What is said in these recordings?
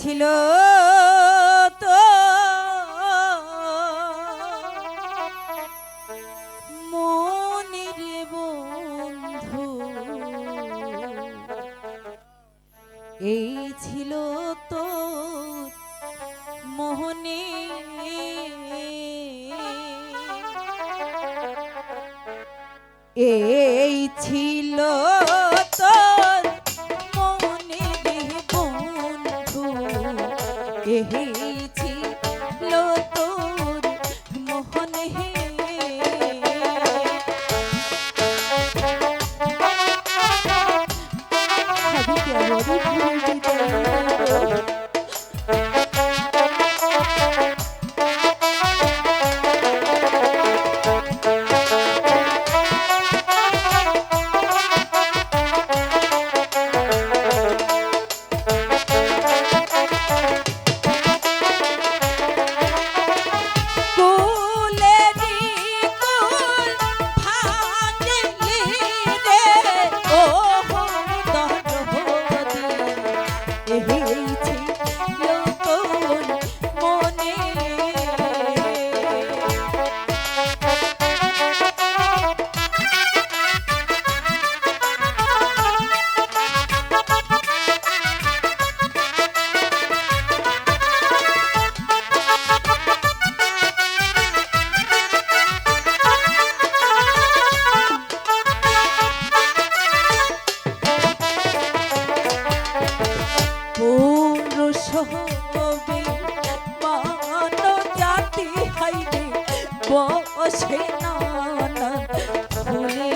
ছিল তো মনের বন্ধু, এই ছিল তো মোহনে, এই ছিল তোর মনের বন্ধু, এই ছিল তোর মোহনে। अभी क्या বসে না ভুলে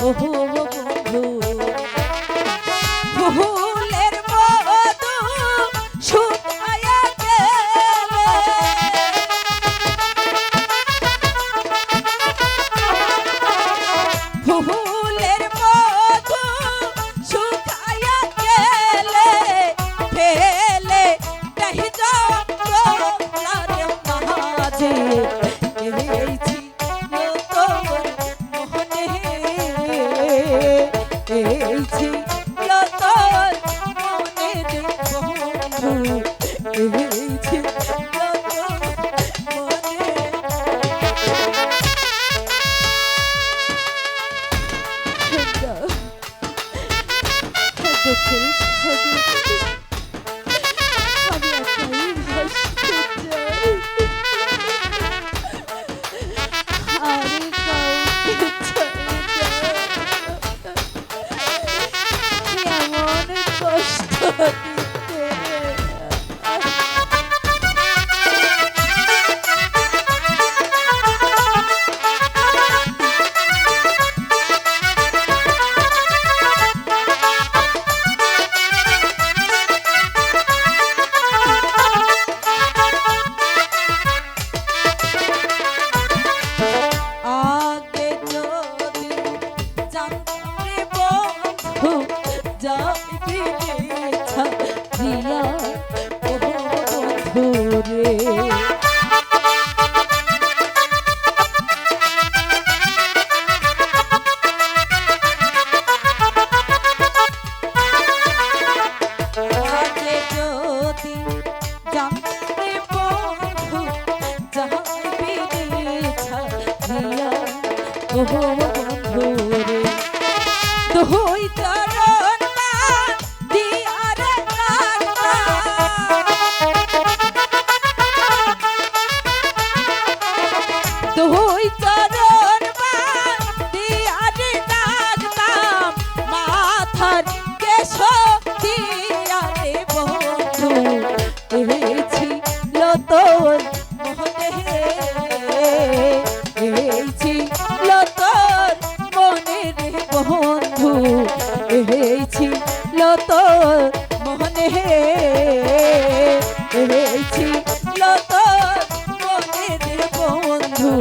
ও বন্ধু রে। ফুলের মধু শুকায়া গেলে, ফুলের মধু শুকায়া গেলে ফেলে তাহি জঙ্গলার মাঝে, এই ছিল তোর মোহনে, এই ছিল তোর মনের বন্ধু, এই ছিল তোর মনে। দুঃখের সাগরে আমি একাই ভাসতে চাই, আর কাউকে চাই না এমন কষ্ট দিতে। আগে যদি জানতাম রে বন্ধু, যাইবি রে ছাড়িয়া ও বন্ধু রে। আগে যদি জানতাম রে বন্ধু, যাইবি রে ছাড়িয়া ও বন্ধু রে। দুই চরণ দিয়া রে দুই চরণ দিয়া রে ডাকতাম, মাথার কেশ দিয়া রে বন্ধু, এই ছিল তোর মোহনে, এই ছিল তোর মনের বন্ধু, এই ছিল তোর মোহনে, এই ছিল তোর মনের বন্ধু।